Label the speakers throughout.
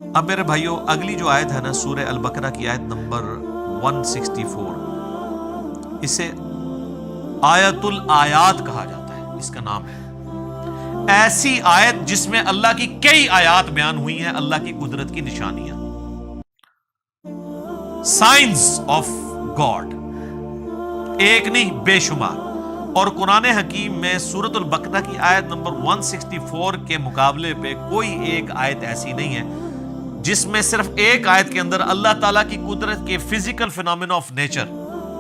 Speaker 1: اب میرے بھائیوں اگلی جو آیت ہے نا سورہ البقرہ کی آیت نمبر 164، اسے آیت الآیات کہا جاتا ہے، اس کا نام ہے ایسی آیت جس میں اللہ کی کئی آیات بیان ہوئی ہیں، اللہ کی قدرت کی نشانیاں، سائنس آف گاڈ، ایک نہیں بے شمار۔ اور قرآن حکیم میں سورۃ البقرہ کی آیت نمبر 164 کے مقابلے پہ کوئی ایک آیت ایسی نہیں ہے جس میں صرف ایک آیت کے اندر اللہ تعالیٰ کی قدرت کے فزیکل فینومینا آف نیچر،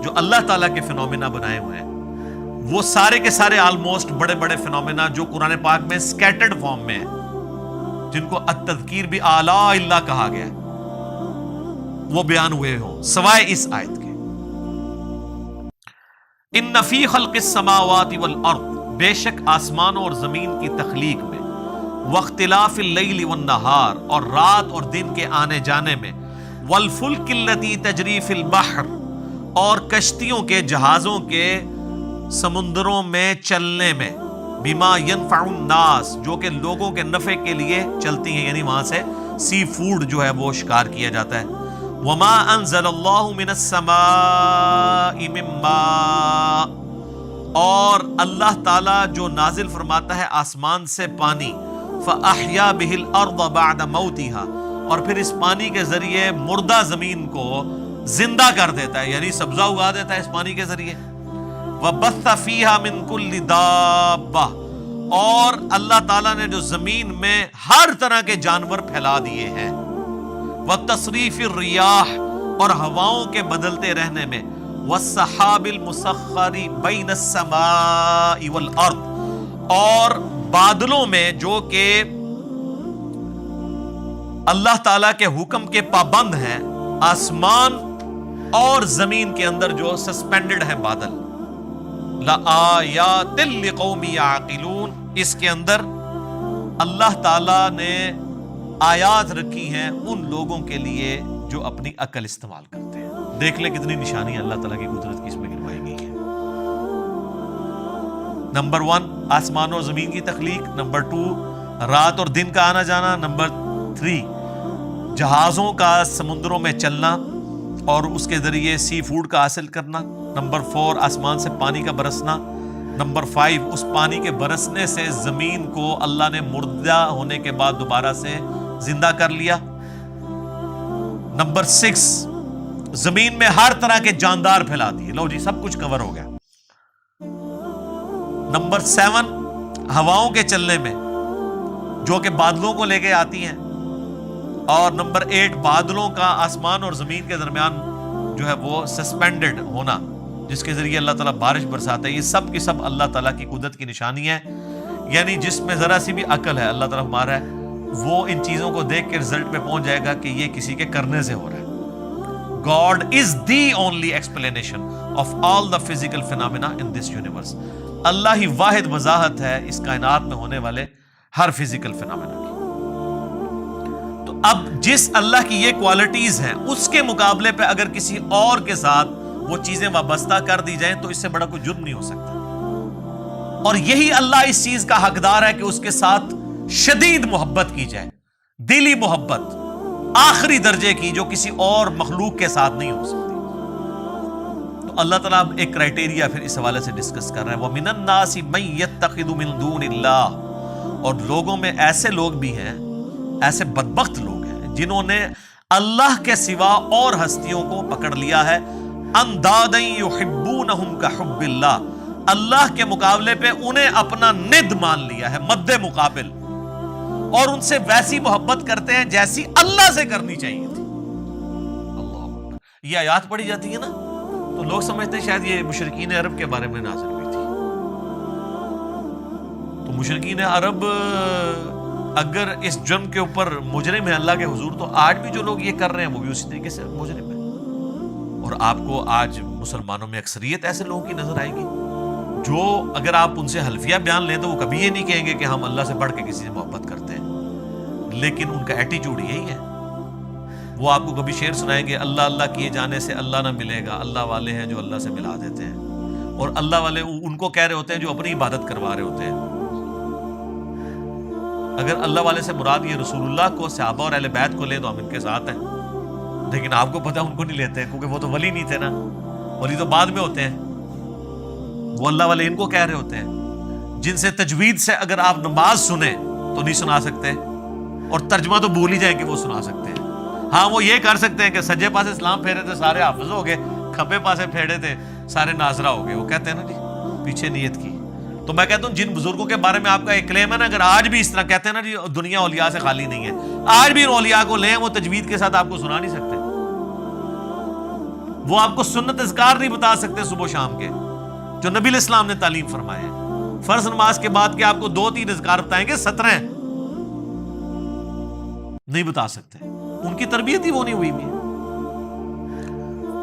Speaker 1: جو اللہ تعالیٰ کے فینومینا بنائے ہوئے ہیں، وہ سارے کے سارے آلموسٹ بڑے بڑے فینومینا جو قرآن پاک میں سکیٹرڈ فارم میں ہیں، جن کو التذکیر بھی اعلیٰ اللہ کہا گیا ہے، وہ بیان ہوئے ہوں سوائے اس آیت کے۔ ان فی خلق السماوات والارض، بے شک آسمانوں اور زمین کی تخلیق میں، واختلاف اللیل والنہار، اور رات اور دن کے آنے جانے میں، والفلک التی تجری فی البحر، اور کشتیوں کے جہازوں کے سمندروں میں چلنے میں، بما ينفع الناس، جو کہ لوگوں کے نفع کے لیے چلتی ہیں، یعنی وہاں سے سی فوڈ جو ہے وہ شکار کیا جاتا ہے۔ وما انزل اللہ من السماء من ماء، اور اللہ تعالیٰ جو نازل فرماتا ہے آسمان سے پانی، فاحیا به الارض بعد موتها، اور پھر اس پانی کے ذریعے مردہ زمین کو زندہ کر دیتا ہے، یعنی سبزہ اگا دیتا ہے اس پانی کے ذریعے۔ وبث فیها من کل دابہ، اور اللہ تعالیٰ نے جو زمین میں ہر طرح کے جانور پھیلا دیے ہیں۔ وتصریف الریاح، اور ہواؤں کے بدلتے رہنے میں، والسحاب المسخر بین السماء والارض، اور بادلوں میں جو کہ اللہ تعالیٰ کے حکم کے پابند ہیں، آسمان اور زمین کے اندر جو سسپینڈڈ ہیں بادل، لآیات لقوم یعقلون، اس کے اندر اللہ تعالیٰ نے آیات رکھی ہیں ان لوگوں کے لیے جو اپنی عقل استعمال کرتے ہیں۔ دیکھ لیں کتنی نشانی اللہ تعالیٰ کی قدرت کی اس میں گنوائی گئی ہے۔ نمبر 1 آسمان اور زمین کی تخلیق، نمبر 2 رات اور دن کا آنا جانا، نمبر 3 جہازوں کا سمندروں میں چلنا اور اس کے ذریعے سی فوڈ کا حاصل کرنا، نمبر 4 آسمان سے پانی کا برسنا، نمبر 5 اس پانی کے برسنے سے زمین کو اللہ نے مردہ ہونے کے بعد دوبارہ سے زندہ کر لیا، نمبر 6 زمین میں ہر طرح کے جاندار پھیلا دیے، لو جی سب کچھ کور ہو گیا، نمبر 7 ہواؤں کے چلنے میں جو کہ بادلوں کو لے کے آتی ہیں، اور نمبر 8 بادلوں کا آسمان اور زمین کے درمیان جو ہے وہ سسپینڈڈ ہونا، جس کے ذریعے اللہ تعالیٰ بارش برساتا ہے۔ یہ سب کی سب اللہ تعالیٰ کی قدرت کی نشانی ہے، یعنی جس میں ذرا سی بھی عقل ہے اللہ تعالیٰ ہمارا ہے، وہ ان چیزوں کو دیکھ کے رزلٹ پہ پہنچ جائے گا کہ یہ کسی کے کرنے سے ہو رہا ہے۔ God is the only explanation of all the physical phenomena in this universe۔ اللہ ہی واحد وضاحت ہے اس کائنات میں ہونے والے ہر فزیکل فینومینا کی۔ تو اب جس اللہ کی یہ کوالٹیز ہیں اس کے مقابلے پہ اگر کسی اور کے ساتھ وہ چیزیں وابستہ کر دی جائیں تو اس سے بڑا کوئی جرم نہیں ہو سکتا، اور یہی اللہ اس چیز کا حقدار ہے کہ اس کے ساتھ شدید محبت کی جائے، دلی محبت آخری درجے کی، جو کسی اور مخلوق کے ساتھ نہیں ہو سکتی۔ تو اللہ تعالیٰ ایک کرائٹیریا پھر اس حوالے سے ڈسکس کر رہا ہے، وَمِنَ النَّاسِ مَن يَتَّخِذُ مِن دُونِ اللَّهِ، اور لوگوں میں ایسے لوگ بھی ہیں، ایسے بدبخت لوگ ہیں جنہوں نے اللہ کے سوا اور ہستیوں کو پکڑ لیا ہے، اندادً يُحِبُّونَهُمْ كَحُبِّ اللَّهِ، اللہ کے مقابلے پہ انہیں اپنا ند مان لیا ہے، مد مقابل، اور ان سے ویسی محبت کرتے ہیں جیسی اللہ سے کرنی چاہیے تھی۔ اللہ اکبر، یہ آیات پڑھی جاتی ہے نا تو لوگ سمجھتے ہیں شاید یہ مشرکین عرب کے بارے میں نازل ہوئی تھی۔ تو مشرکین عرب اگر اس جرم کے اوپر مجرم ہے اللہ کے حضور، تو آج بھی جو لوگ یہ کر رہے ہیں وہ بھی اسی طریقے سے مجرم ہے۔ اور آپ کو آج مسلمانوں میں اکثریت ایسے لوگوں کی نظر آئے گی جو اگر آپ ان سے حلفیہ بیان لیں تو وہ کبھی یہ نہیں کہیں گے کہ ہم اللہ سے بڑھ کے کسی سے محبت کرتے ہیں، لیکن ان کا ایٹیٹیوڈ یہی ہے۔ وہ آپ کو کبھی شعر سنائیں گے، اللہ اللہ کیے جانے سے اللہ نہ ملے گا، اللہ والے ہیں جو اللہ سے ملا دیتے ہیں، اور اللہ والے ان کو کہہ رہے ہوتے ہیں جو اپنی عبادت کروا رہے ہوتے ہیں۔ اگر اللہ والے سے مراد یہ رسول اللہ کو، صحابہ اور اہل بیت کو لے تو ہم ان کے ساتھ ہیں، لیکن آپ کو پتہ ان کو نہیں لیتے کیونکہ وہ تو ولی نہیں تھے نا، ولی تو بعد میں ہوتے ہیں، وہ اللہ والے ان کو کہہ رہے ہوتے ہیں جن سے تجوید سے اگر آپ نماز سنیں تو نہیں سنا سکتے، اور ترجمہ تو بھول ہی جائیں کہ وہ سنا سکتے ہیں۔ ہاں وہ یہ کر سکتے ہیں کہ سجے پاسے اسلام پھیرے تھے سارے حافظ ہو گئے، کھبے پاسے پھیرے تھے سارے ناظرہ ہو گئے، وہ کہتے ہیں نا جی پیچھے نیت کی۔ تو میں کہتا ہوں جن بزرگوں کے بارے میں آپ کا ایک کلیم ہے نا، اگر آج بھی اس طرح کہتے ہیں نا جی دنیا اولیاء سے خالی نہیں ہے، آج بھی ان اولیاء کو لیں، وہ تجوید کے ساتھ آپ کو سنا نہیں سکتے، وہ آپ کو سنت اذکار نہیں بتا سکتے صبح و شام کے جو نبی علیہ السلام نے تعلیم فرمائے ہیں۔ فرض نماز کے بعد کے آپ کو 2-3 اذکار بتائیں گے، 17 نہیں بتا سکتے، ان کی تربیت ہی وہ نہیں ہوئی بھی۔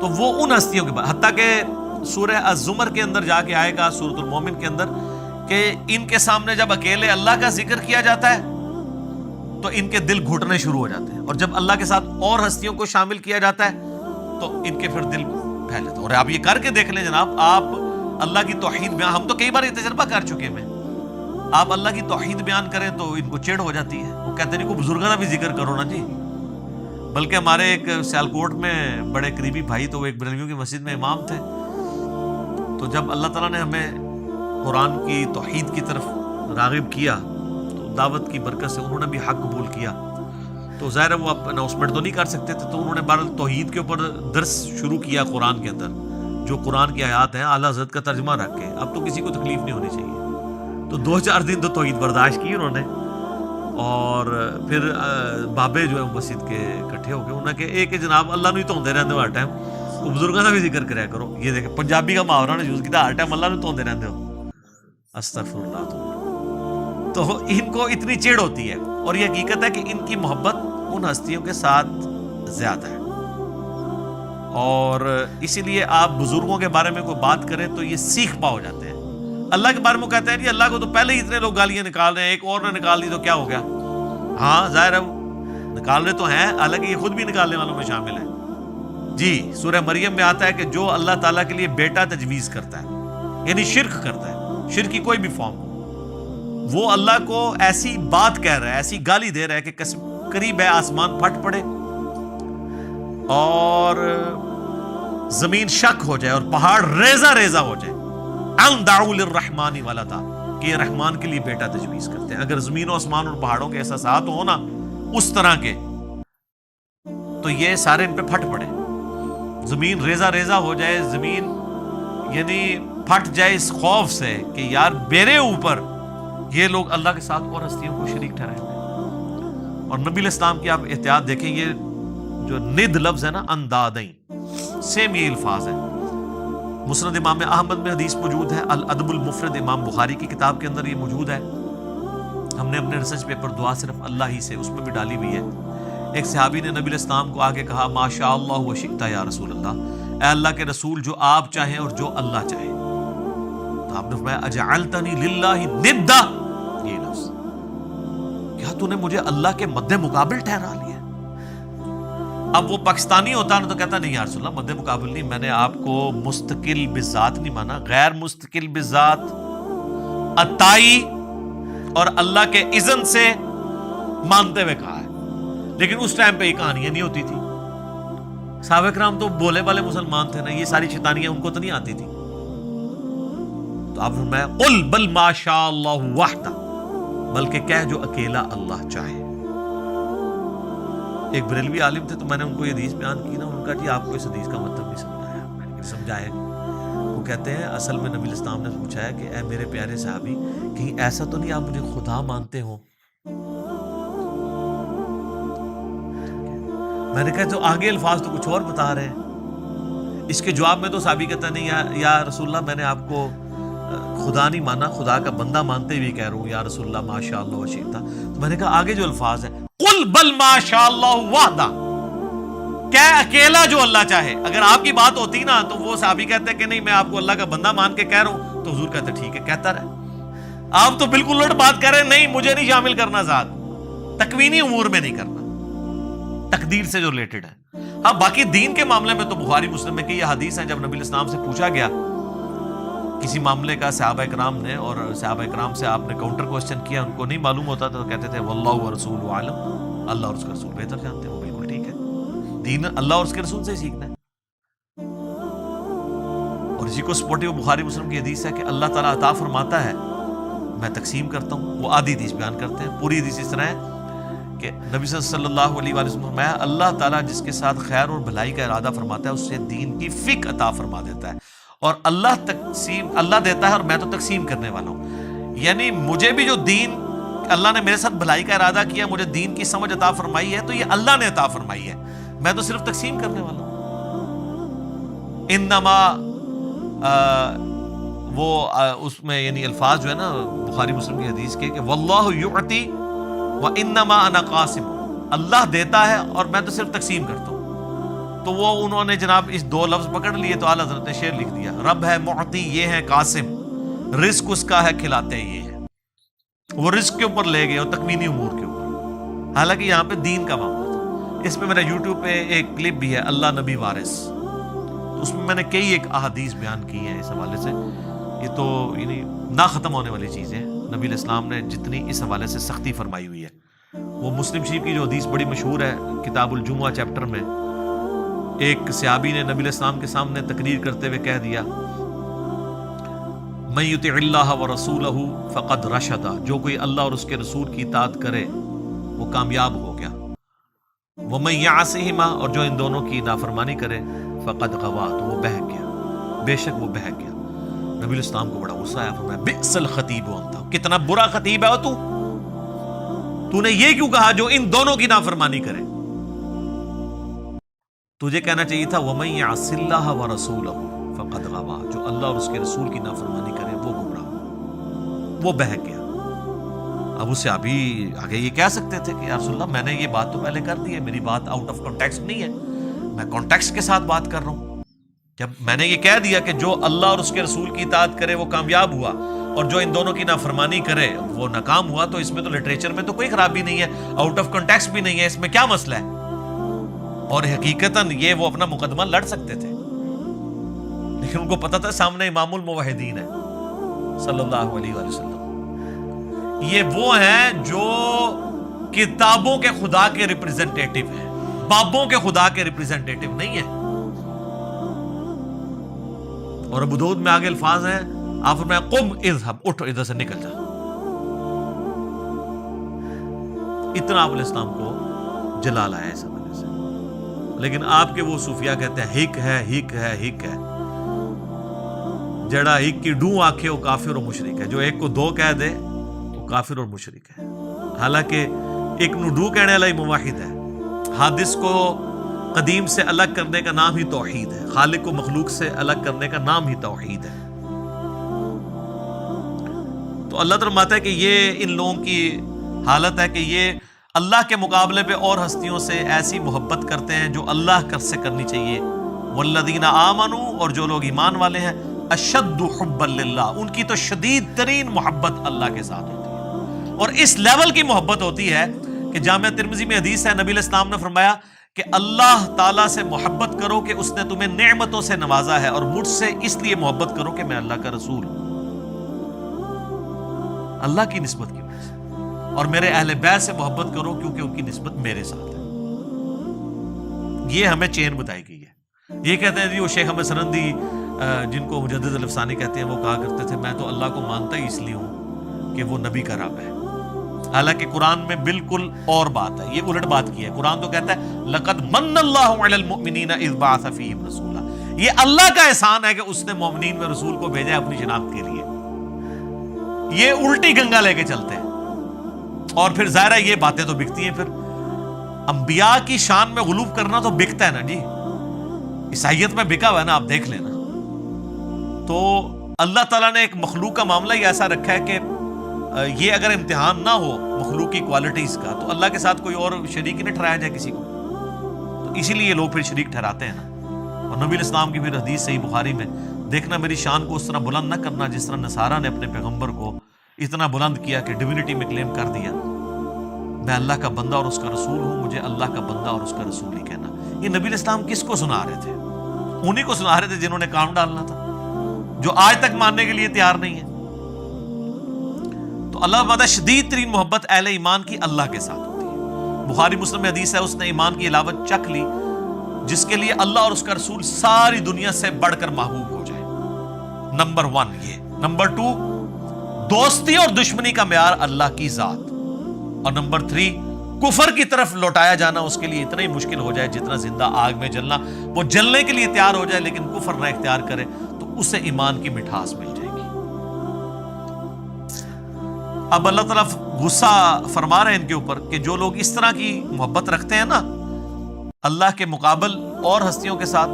Speaker 1: تو وہ ان ہستیوں کے بعد، حتیٰ کہ سورہ الزمر کے اندر جا کے آئے گا، سورۃ المومن کے اندر، کہ ان کے سامنے جب اکیلے اللہ کا ذکر کیا جاتا ہے تو ان کے دل گھٹنے شروع ہو جاتے ہیں، اور جب اللہ کے ساتھ اور ہستیوں کو شامل کیا جاتا ہے تو ان کے پھر دل پھیل جاتا ہے۔ اور آپ یہ کر کے دیکھ لیں جناب، آپ اللہ کی توحید بیان، ہم تو کئی بار یہ تجربہ کر چکے ہیں، آپ اللہ کی توحید بیان کریں تو ان کو چڑ ہو جاتی ہے، وہ کہتے ہیں کو بزرگوں کا بھی ذکر کرو نا جی۔ بلکہ ہمارے ایک سیالکوٹ میں بڑے قریبی بھائی، تو وہ ایک بریلویوں کی مسجد میں امام تھے، تو جب اللہ تعالیٰ نے ہمیں قرآن کی توحید کی طرف راغب کیا تو دعوت کی برکت سے انہوں نے بھی حق قبول کیا، تو ظاہر ہے وہ اناؤنسمنٹ تو نہیں کر سکتے تھے، تو انہوں نے بہرحال توحید کے اوپر درس شروع کیا قرآن کے اندر، جو قرآن کی آیات ہیں اعلیٰ حضرت کا ترجمہ رکھ کے، اب تو کسی کو تکلیف نہیں ہونی چاہیے۔ تو 2-4 دن تو توحید برداشت کی انہوں نے، اور پھر بابے جو ہے مسجد کے اکٹھے ہو گئے، انہوں نے کہ ایک جناب اللہ نہیں دھوندے رہتے ہو ہر ٹائم، وہ بزرگوں کا بھی ذکر کریا کرو۔ یہ دیکھیں پنجابی کا محاورہ نے یوز کیا، ہر ٹائم اللہ نہیں دھوندے رہتے ہو، استغفر اللہ۔ تو ان کو اتنی چڑ ہوتی ہے، اور یہ حقیقت ہے کہ ان کی محبت ان ہستیوں کے ساتھ زیادہ ہے، اور اسی لیے آپ بزرگوں کے بارے میں کوئی بات کریں تو یہ سیکھ پا ہو جاتے ہیں۔ اللہ کے بارے میں کہتے ہیں جی اللہ کو تو پہلے ہی اتنے لوگ گالیاں نکال رہے ہیں، ایک اور نے نکال دی تو کیا ہو گیا؟ ہاں ظاہر ہے وہ نکال رہے تو ہیں، حالانکہ یہ خود بھی نکالنے والوں میں شامل ہے جی۔ سورہ مریم میں آتا ہے کہ جو اللہ تعالیٰ کے لیے بیٹا تجویز کرتا ہے، یعنی شرک کرتا ہے، شرک کی کوئی بھی فارم ہو، وہ اللہ کو ایسی بات کہہ رہا ہے، ایسی گالی دے رہا ہے کہ قریب ہے آسمان پھٹ پڑے اور زمین شک ہو جائے اور پہاڑ ریزہ ریزہ ہو جائے، ان دعوا للرحمن ولدا، کہ یہ رحمان کے لیے بیٹا تجویز کرتے ہیں۔ اگر زمین و آسمان اور پہاڑوں کے احساسات ہو نا اس طرح کے، تو یہ سارے ان پہ پھٹ پڑے، زمین ریزہ ریزہ ہو جائے، زمین یعنی پھٹ جائے اس خوف سے کہ یار میرے اوپر یہ لوگ اللہ کے ساتھ اور ہستیوں کو شریک ٹھہرائے ہوئے۔ اور نبی علیہ السلام کی آپ احتیاط دیکھیں، یہ جو ند لفظ ہے نا، اندادیں، سیم یہ الفاظ ہے۔ مسند امام احمد میں حدیث موجود ہے، الادب المفرد امام بخاری کی کتاب کے اندر یہ موجود ہے، ہم نے اپنے ریسرچ پیپر دعا صرف اللہ ہی سے اس میں بھی ڈالی ہوئی ہے۔ ایک صحابی نے نبی علیہ السلام کو آگے کہا، ما شاء اللہ و شئت یا رسول اللہ، اے اللہ کے رسول جو آپ چاہیں اور جو اللہ چاہے۔ تو آپ نے فرمایا اجعلتنی للہ ندا، یہ لفظ، کیا تو نے مجھے اللہ کے مد مقابل ٹھہرا لیا؟ اب وہ پاکستانی ہوتا نا تو کہتا نہیں یا رسول اللہ مد مقابل نہیں، میں نے آپ کو مستقل بذات نہیں مانا، غیر مستقل بذات، عطائی اور اللہ کے اذن سے مانتے ہوئے کہا ہے۔ لیکن اس ٹائم پہ یہ کہانیاں نہیں ہوتی تھی، صحابہ کرام تو بولے والے مسلمان تھے نا، یہ ساری شیطانیاں ان کو تو نہیں آتی تھی۔ تو آپ فرمایا قل بل ما شاء اللہ وحدہ، بلکہ کہہ جو اکیلا اللہ چاہے۔ ایک بریلوی عالم تھے، تو میں نے ان کو یہ حدیث بیان کی نا، ان کا جی آپ کو اس حدیث کا مطلب نہیں سمجھایا، میں نے سمجھایا۔ وہ کہتے ہیں اصل میں نبی علیہ السلام نے پوچھا ہے کہ اے میرے پیارے صحابی، کہیں ایسا تو نہیں آپ مجھے خدا مانتے ہو؟ میں نے کہا تو آگے الفاظ تو کچھ اور بتا رہے ہیں۔ اس کے جواب میں تو صحابی کہتا نہیں یا رسول اللہ میں نے آپ کو خدا نہیں مانا، خدا کا بندہ مانتے ہوئے کہہ رہا ہوں یا رسول اللہ ما شاء اللہ و شئت۔ تو میں نے کہا آگے جو الفاظ ہیں قل بل ما شاء اللہ وحدہ، کہ اکیلا جو اللہ چاہے۔ اگر آپ کی بات ہوتی نا تو وہ صحابی کہتے کہ نہیں میں آپ کو اللہ کا بندہ مان کے کہہ رہا ہوں، تو حضور کہتے ٹھیک ہے کہتا رہے۔ آپ تو بالکل الٹ بات کر رہے ہیں، نہیں مجھے نہیں شامل کرنا ذات، تکوینی امور میں نہیں کرنا، تقدیر سے جو ریلیٹڈ ہے۔ ہاں باقی دین کے معاملے میں تو بخاری مسلم میں کہ یہ حدیث ہے، جب نبی علیہ السلام سے پوچھا گیا کسی معاملے کا صحابہ کرام نے، اور صحابہ کرام سے آپ نے کاؤنٹر کوسچن کیا، ان کو نہیں معلوم ہوتا تو کہتے تھے واللہ ورسولہ عالم، اللہ اور اس کا رسول بہتر جانتے ہیں. وہ بالکل ٹھیک ہے، دین اللہ اور اس کے رسول سے ہی سیکھنا ہے. اور اسی کو سپورٹیو بخاری مسلم کی حدیث ہے کہ اللہ تعالیٰ عطا فرماتا ہے، میں تقسیم کرتا ہوں. وہ آدھی حدیث بیان کرتے ہیں، پوری حدیث اس طرح ہے کہ نبی صلی اللہ علیہ وآلہ وسلم فرمایا اللہ تعالیٰ جس کے ساتھ خیر اور بھلائی کا ارادہ فرماتا ہے اس سے دین کی فقہ عطا فرما دیتا ہے. اور اللہ دیتا ہے اور میں تو تقسیم کرنے والا ہوں. یعنی مجھے بھی جو دین اللہ نے میرے ساتھ بھلائی کا ارادہ کیا، مجھے دین کی سمجھ عطا فرمائی ہے، تو یہ اللہ نے عطا فرمائی ہے، میں تو صرف تقسیم کرنے والا ہوں. انما اس میں یعنی الفاظ جو ہے نا بخاری مسلم کی حدیث کے کہ واللہ یعطی وانما انا قاسم، اللہ دیتا ہے اور میں تو صرف تقسیم کرتا ہوں. تو وہ انہوں نے جناب اس دو لفظ پکڑ لیے تو اعلیٰ حضرت نے شعر لکھ دیا، رب ہے معطی، یہ ہے قاسم، رزق اس کا ہے کھلاتے یہ ہے. وہ رزق کے اوپر لے گئے اور تکوینی امور کے اوپر، حالانکہ یہاں پہ دین کا معاملہ تھا. اس میں میرا یوٹیوب پہ ایک کلپ بھی ہے اللہ نبی وارث، اس میں میں نے کئی ایک احادیث بیان کی ہیں اس حوالے سے. یہ تو یعنی نہ ختم ہونے والی چیزیں ہیں. نبی علیہ السلام نے جتنی اس حوالے سے سختی فرمائی ہوئی ہے، وہ مسلم شریف کی جو حدیث بڑی مشہور ہے کتاب الجمعہ چیپٹر میں، ایک صحابی نے نبی علیہ السلام کے سامنے تقریر کرتے ہوئے کہہ دیا من یطع اللہ ورسولہ فقد رشد، جو کوئی اللہ اور اس کے رسول کی اطاعت کرے وہ کامیاب ہو گیا. ومن یعصہما، اور جو ان دونوں کی نافرمانی کرے فقد غوا، تو وہ بہک گیا، بے شک وہ بہک گیا. نبی علیہ السلام کو بڑا غصہ آیا، فرمایا بئس الخطیب انت، کتنا برا خطیب ہے تو نے یہ کیوں کہا جو ان دونوں کی نافرمانی کرے؟ تجھے کہنا چاہیے تھا وَمَن يَعْصِ اللَّهَ وَرَسُولَهُ فَقَدْ غَوَىٰ، جو اللہ اور اس کے رسول کی نافرمانی کرے وہ گمراہ، وہ بہک گیا. اب اس سے ابھی آگے یہ کہہ سکتے تھے کہ یا رسول اللہ میں نے یہ بات تو پہلے کر دی ہے، میری بات آؤٹ آف کانٹیکسٹ نہیں ہے، میں کانٹیکسٹ کے ساتھ بات کر رہا ہوں. جب میں نے یہ کہہ دیا کہ جو اللہ اور اس کے رسول کی اطاعت کرے وہ کامیاب ہوا اور جو ان دونوں کی نافرمانی کرے وہ ناکام ہوا، تو اس میں تو لٹریچر میں تو کوئی خرابی نہیں ہے، آؤٹ آف کانٹیکسٹ بھی نہیں ہے، اس میں کیا مسئلہ ہے؟ اور حقیقتاً یہ وہ اپنا مقدمہ لڑ سکتے تھے، لیکن ان کو پتا تھا سامنے امام الموحدین ہے صلی اللہ علیہ وآلہ وسلم. یہ وہ ہیں جو کتابوں کے خدا کے ریپریزنٹیٹو ہیں، بابوں کے خدا کے ریپریزنٹیٹو نہیں ہیں. اور ابو داؤد میں آگے الفاظ ہیں، آپ فرمایا قم اذهب، اٹھو ادھر سے نکل جا. اتنا آپ علیہ السلام کو جلال آیا اس حوالے سے. لیکن آپ کے وہ صوفیاء کہتے ہیں ہک ہے ہک ہے ہک ہے، جڑا ہک کی ڈوں آنکھے وہ کافر اور مشرک ہے، جو ایک کو دو کہہ دے وہ کافر اور مشرک ہے. حالانکہ ایک نو ڈو کہنے والا ہی موحد ہے. حادث کو قدیم سے الگ کرنے کا نام ہی توحید ہے، خالق کو مخلوق سے الگ کرنے کا نام ہی توحید ہے. تو اللہ تعالیٰ فرماتا ہے کہ یہ ان لوگوں کی حالت ہے کہ یہ اللہ کے مقابلے پہ اور ہستیوں سے ایسی محبت کرتے ہیں جو اللہ سے کرنی چاہیے. والذین آمنوا، اور جو لوگ ایمان والے ہیں، اشد حبا للہ، ان کی تو شدید ترین محبت اللہ کے ساتھ ہوتی ہے. اور اس لیول کی محبت ہوتی ہے کہ جامعہ ترمذی میں حدیث ہے، نبی علیہ السلام نے فرمایا کہ اللہ تعالیٰ سے محبت کرو کہ اس نے تمہیں نعمتوں سے نوازا ہے، اور مجھ سے اس لیے محبت کرو کہ میں اللہ کا رسول ہوں، اللہ کی نسبت کی وجہ سے. اور میرے اہل بیت سے محبت کرو کیونکہ ان کی نسبت میرے ساتھ ہے. یہ ہمیں چین بتائی گئی ہے. یہ کہتے ہیں جی وہ شیخ احمد سرندی جن کو مجدد الافسانی کہتے ہیں، وہ کہا کرتے تھے میں تو اللہ کو مانتا ہی اس لیے ہوں کہ وہ نبی کا رب ہے. حالانکہ قرآن میں بالکل اور بات ہے، یہ الٹ بات کی ہے. قرآن تو کہتا ہے لقد من اللہ علی المؤمنین اذ بعث فیہم رسولا، یہ اللہ کا احسان ہے کہ اس نے مومنین میں رسول کو بھیجا اپنی شناخت کے لیے. یہ الٹی گنگا لے کے چلتے ہیں. اور پھر ظاہر ہے یہ باتیں تو بکتی ہیں. پھر انبیاء کی شان میں غلو کرنا تو بکتا ہے نا جی، عیسائیت میں بکا ہوا ہے نا، آپ دیکھ لینا. تو اللہ تعالیٰ نے ایک مخلوق کا معاملہ ہی ایسا رکھا ہے کہ یہ اگر امتحان نہ ہو مخلوق کی کوالٹیز کا تو اللہ کے ساتھ کوئی اور شریک ہی نہ ٹھہرایا جائے کسی کو. تو اسی لیے یہ لوگ پھر شریک ٹھہراتے ہیں نا. اور نبی علیہ السلام کی پھر حدیث صحیح بخاری میں دیکھنا، میری شان کو اس طرح بلند نہ کرنا جس طرح نصارہ نے اپنے پیغمبر کو اتنا بلند کیا کہ ڈیوینٹی میں کلیم کر دیا. میں اللہ کا بندہ اور اس کا رسول ہوں، مجھے اللہ کا بندہ اور اس کا رسول ہی کہنا. یہ نبی علیہ السلام کس کو سنا رہے تھے؟ انہی کو سنا رہے تھے جنہوں نے کام ڈالنا تھا. جو آج تک ماننے کے لیے تیار نہیں ہے. تو اللہ بتا شدید ترین محبت اہل ایمان کی اللہ کے ساتھ ہوتی ہے. بخاری مسلم میں حدیث ہے اس نے ایمان کی علاوت چکھ لی جس کے لیے اللہ اور اس کا رسول ساری دنیا سے بڑھ کر محبوب ہو جائے. نمبر 1 یہ. نمبر 2 دوستی اور دشمنی کا معیار اللہ کی ذات. اور نمبر 3 کفر کی طرف لوٹایا جانا اس کے لیے اتنا ہی مشکل ہو جائے جتنا زندہ آگ میں جلنا. وہ جلنے کے لیے تیار ہو جائے لیکن کفر نہ اختیار کرے تو اسے ایمان کی مٹھاس مل جائے گی. اب اللہ تعالیٰ غصہ فرما رہے ہیں ان کے اوپر کہ جو لوگ اس طرح کی محبت رکھتے ہیں نا اللہ کے مقابل اور ہستیوں کے ساتھ.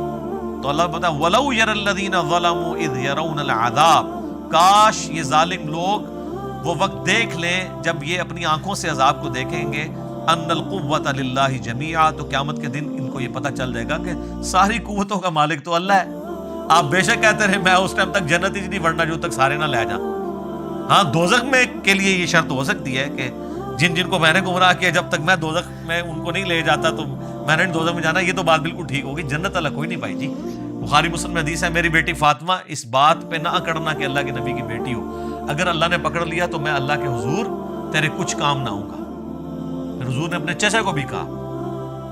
Speaker 1: تو اللہ بتا وَلَوْ يَرَ الَّذِينَ ظَلَمُوا إِذْ يَرَوْنَ الْعَذَابَ, کاش یہ ظالم لوگ وہ وقت دیکھ لیں جب یہ اپنی آنکھوں سے عذاب کو دیکھیں گے ان القوۃ للہ جمیعا, تو قیامت کے دن ان کو یہ پتہ چل جائے گا کہ ساری قوتوں کا مالک تو اللہ ہے. آپ بے شک کہتے رہے میں اس ٹائم تک جنت ہی نہیں ورنہ جو تک سارے نہ لے جا. ہاں دوزخ میں کے لیے یہ شرط ہو سکتی ہے کہ جن جن کو میں نے گمراہ کیا جب تک میں دوزخ میں ان کو نہیں لے جاتا تو میں نے دوزخ میں جانا, یہ تو بات بالکل ٹھیک ہوگی. جنت اللہ کوئی نہیں پائی جی. بخاری مسلم میں حدیث ہے میری بیٹی فاطمہ اس بات پہ نہ اکڑنا کہ اللہ کے نبی کی بیٹی ہو, اگر اللہ نے پکڑ لیا تو میں اللہ کے حضور تیرے کچھ کام نہ ہوں گا. حضور نے اپنے چچا کو بھی کہا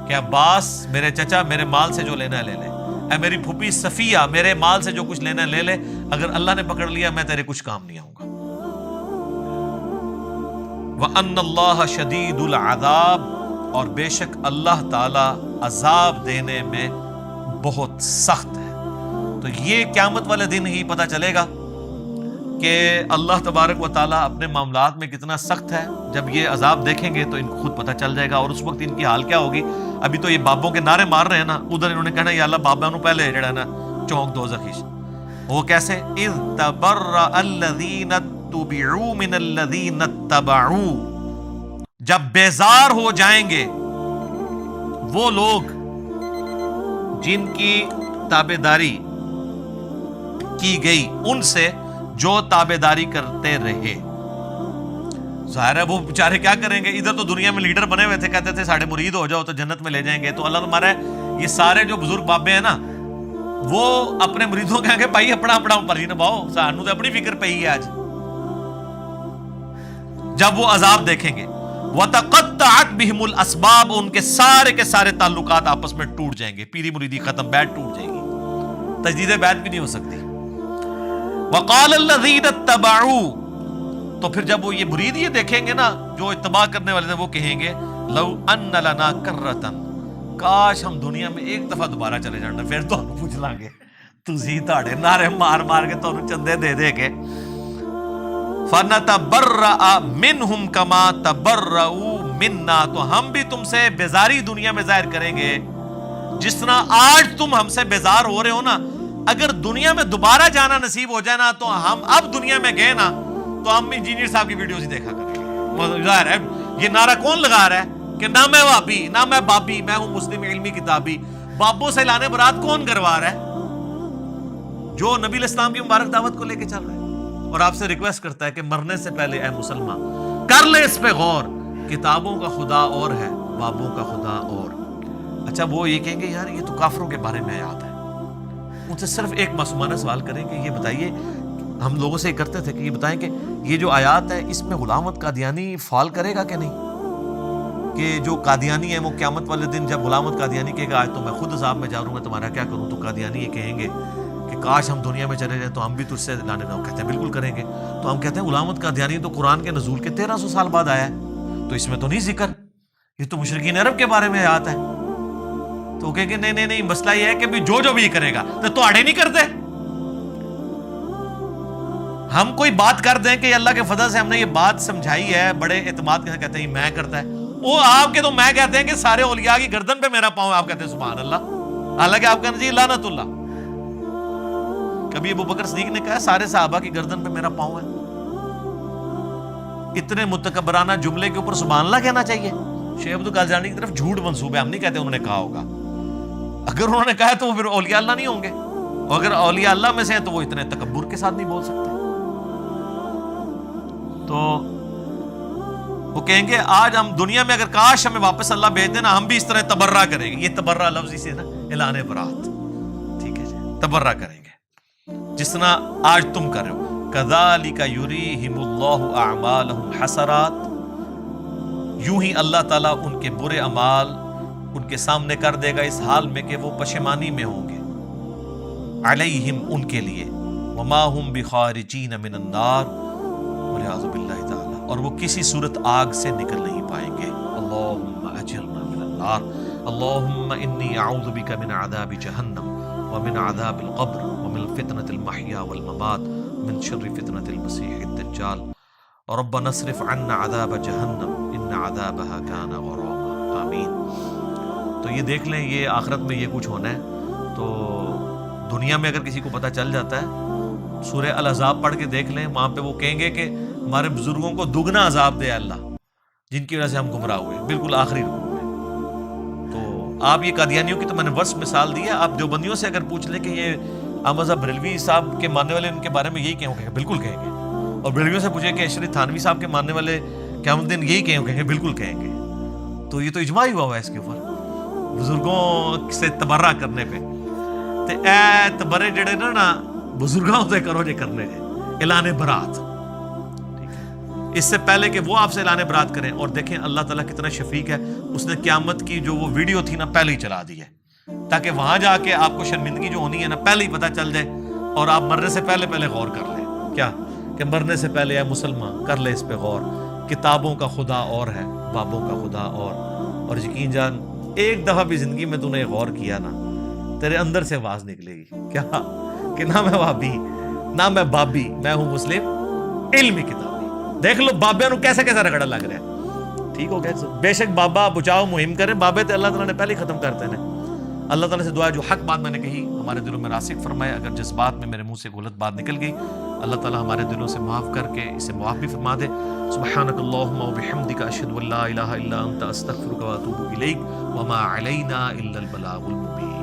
Speaker 1: کہ عباس میرے چچا میرے مال سے جو لینا ہے لے لے, اے میری پھوپھی صفیہ میرے مال سے جو کچھ لینا ہے لے لے, اگر اللہ نے پکڑ لیا میں تیرے کچھ کام نہیں آؤں گا. وَأَنَّ اللَّهَ شَدِيدُ الْعَذَابِ, اور بے شک اللہ تعالی عذاب دینے میں بہت سخت ہے. تو یہ قیامت والے دن ہی پتہ چلے گا کہ اللہ تبارک و تعالیٰ اپنے معاملات میں کتنا سخت ہے. جب یہ عذاب دیکھیں گے تو ان کو خود پتہ چل جائے گا, اور اس وقت ان کی حال کیا ہوگی. ابھی تو یہ بابوں کے نعرے مار رہے ہیں نا, ادھر انہوں نے کہنا یا اللہ بابا نو پہلے جڑا نا چونک دوزخ. وہ کیسے اذ تبرأ الذین اتبعوا من الذین اتبعوا, جب بیزار ہو جائیں گے وہ لوگ جن کی تابعداری کی گئی ان سے جو تابعداری کرتے رہے. ظاہر ہے وہ بیچارے کیا کریں گے, ادھر تو دنیا میں لیڈر بنے ہوئے تھے, کہتے تھے ساڑھے مرید ہو جاؤ تو جنت میں لے جائیں گے. تو اللہ تمہارا یہ سارے جو بزرگ بابے ہیں نا وہ اپنے مریدوں کہیں گے بھائی اپنا اپنا پرچی نبھاؤ, سانو تو اپنی فکر پہ ہی ہے آج. جب وہ عذاب دیکھیں گے وَتَقَطَّعَتْ بِهِمُ الْأَسْبَابُ, ان کے سارے تعلقات آپس میں ٹوٹ جائیں گے, پیری مریدی ختم, بیعت ٹوٹ جائے گی, تجدید بیعت بھی نہیں ہو سکتی. وَقَالَ الَّذِينَ اتَّبَعُوا, تو پھر جب وہ یہ مرید یہ دیکھیں گے نا جو اتباع کرنے والے تھے وہ کہیں گے لَوْ أَنَّ لَنَا كَرَّةً, کاش ہم دنیا میں ایک دفعہ دوبارہ چلے جانا, پھر تو ہم پوچھ لیں گے تسی تاڑے نعرے مار مار کے تو چندے دے دے کے. فَنَتَبَرَّأَ مِنْهُمْ كَمَا تَبَرَّؤُوا مِنَّا, تو ہم بھی تم سے بیزاری دنیا میں ظاہر کریں گے جس طرح آج تم ہم سے بیزار ہو رہے ہو نا. اگر دنیا میں دوبارہ جانا نصیب ہو جائے نا تو ہم اب دنیا میں گئے نا تو ہم انجینئر صاحب کی ویڈیوز ہی دیکھا کریں گے. ظاہر ہے یہ نعرہ کون لگا رہا ہے کہ نہ میں وابی نہ میں بابی, میں ہوں مسلم علمی کتابی. بابوں سے لانے برات کون کروا رہا ہے؟ جو نبی علیہ السلام کی مبارک دعوت کو لے کے چل رہا ہے. اور آپ سے ریکویسٹ کرتا ہے کہ مرنے سے پہلے اے مسلمان کر لے اس پہ غور, کتابوں کا خدا اور ہے, بابوں کا خدا اور. اچھا وہ یہ کہیں گے یار یہ تو کافروں کے بارے میں آیات ہے. ان سے صرف ایک معصومانہ سوال کریں کہ یہ بتائیے, ہم لوگوں سے یہ کرتے تھے کہ یہ بتائیں کہ یہ جو آیات ہے اس میں غلام احمد قادیانی فال کرے گا کہ نہیں, کہ جو قادیانی ہے وہ قیامت والے دن جب غلام احمد قادیانی کہے گا آج تو میں خود عذاب میں جا رہا ہوں, میں تمہارا کیا کروں, تو قادیانی یہ کہیں گے کہ کاش ہم دنیا میں چلے جائیں تو ہم بھی تجھ سے لانے نہ. کہتے ہیں بالکل کریں گے. تو ہم کہتے ہیں غلام احمد قادیانی تو قرآن کے نزول کے 1300 سال بعد آیا ہے, تو اس میں تو نہیں ذکر, یہ تو مشرکین عرب کے بارے میں آیات ہے. تو کہیں گے نہیں مسئلہ یہ ہے کہ جو بھی کرے گا تو آڑے نہیں کرتے. ہم کوئی بات کر دیں کہ اللہ کے فضل سے ہم نے یہ بات سمجھائی ہے بڑے اعتماد کے ساتھ, کہتے ہیں میں کرتا ہے وہ آپ کے, تو میں کہتے ہیں کہ سارے اولیاء کی گردن پہ میرا پاؤں, آپ کہتے ہیں سبحان اللہ, حالانکہ آپ کہتے ہیں جی لعنت اللہ. کبھی ابو بکر صدیق نے کہا سارے صحابہ کی گردن پہ میرا پاؤں ہے. اتنے متکبرانہ جملے کے اوپر سبحان اللہ کہنا چاہیے. شیخ عبد القادر جیلانی کی طرف جھوٹ منسوب ہے, ہم نہیں کہتے انہوں نے کہا ہوگا. اگر انہوں نے کہا تو وہ پھر اولیاء اللہ نہیں ہوں گے, اور اگر اولیاء اللہ میں سے ہیں تو وہ اتنے تکبر کے ساتھ نہیں بول سکتے. تو وہ کہیں گے آج ہم دنیا میں اگر کاش ہمیں واپس اللہ بھیج دینا ہم بھی اس طرح تبرہ کریں گے. یہ تبرہ لفظ سے نا اعلان برات, ٹھیک ہے جی, تبرہ کریں گے. جس طرح آج تم کر رہے ہو. کذالک یریہم اللہ اعمالہم حسرات، یوں ہی اللہ تعالیٰ ان کے برے اعمال ان کے سامنے کر دے گا اس حال میں کہ وہ پشیمانی میں ہوں گے. علیہم ان کے لیے، وما ہم بخارجین من النار، والعیاذ باللہ تعالی، اور وہ کسی صورت آگ سے نکل نہیں پائیں گے. اللہم اجرنا من النار، اللہم انی اعوذ بک من عذاب جہنم ومن عذاب القبر ومن فتنة المحیا والممات من شر فتنة المسیح الدجال ربنا اصرف عنا عذاب جہنم ان عذابها كان غراما. آمین. تو یہ دیکھ لیں، یہ آخرت میں یہ کچھ ہونا ہے. تو دنیا میں اگر کسی کو پتہ چل جاتا ہے، سورہ الاحزاب پڑھ کے دیکھ لیں، وہاں پہ وہ کہیں گے کہ ہمارے بزرگوں کو دگنا عذاب دے اللہ، جن کی وجہ سے ہم گمراہ ہوئے. بالکل آخری رکوع میں. تو آپ یہ قادیانیوں کی تو میں نے بس مثال دی ہے، آپ دیوبندیوں سے اگر پوچھ لیں کہ یہ احمد صاحب بریلوی صاحب کے ماننے والے ان کے بارے میں یہی کہیں گے، بالکل کہیں گے. اور بریلویوں سے پوچھیں کہ اشرف تھانوی صاحب کے ماننے والے قیامت دن یہی کہیں گے، بالکل کہیں گے. تو یہ تو اجماع ہی ہوا ہے اس کے اوپر بزرگوں سے تبرہ کرنے پہ. تے اے تبرے جڑے نا بزرگوں سے کرو جے کرنے جے اعلان برات، ٹھیک ہے، اس سے پہلے کہ وہ آپ سے اعلان برات کریں. اور دیکھیں اللہ تعالیٰ کتنا شفیق ہے، اس نے قیامت کی جو وہ ویڈیو تھی نا پہلے ہی چلا دی ہے، تاکہ وہاں جا کے آپ کو شرمندگی جو ہونی ہے نا پہلے ہی پتہ چل جائے، اور آپ مرنے سے پہلے غور کر لیں. کیا کہ مرنے سے پہلے اے مسلمان کر لے اس پہ غور. کتابوں کا خدا اور ہے، بابوں کا خدا اور یقین جان ایک دفعہ بھی زندگی میں تو نے غور کیا نا، تیرے اندر سے آواز نکلے گی کیا کہ نہ میں وہابی نہ میں بابی، میں ہوں مسلم علمی کتابی. دیکھ لو بابے نو کیسے رگڑا لگ رہا ہے. ٹھیک ہو گیا. بے شک بابا بچاؤ مہم کریں، بابے تے اللہ تعالیٰ نے پہلے ہی ختم کرتے ہیں. اللہ تعالیٰ سے دعا ہے جو حق بات میں نے کہی ہمارے دلوں میں راسخ فرمائے. اگر جس بات میں میرے منہ سے غلط بات نکل گئی، اللہ تعالیٰ ہمارے دلوں سے معاف کر کے اسے معاف بھی فرما دے. سبحانک اللہم وبحمدک اشہد ان لا الہ الا انت استغفرک واتوب الیک وما علینا الا البلاغ المبین.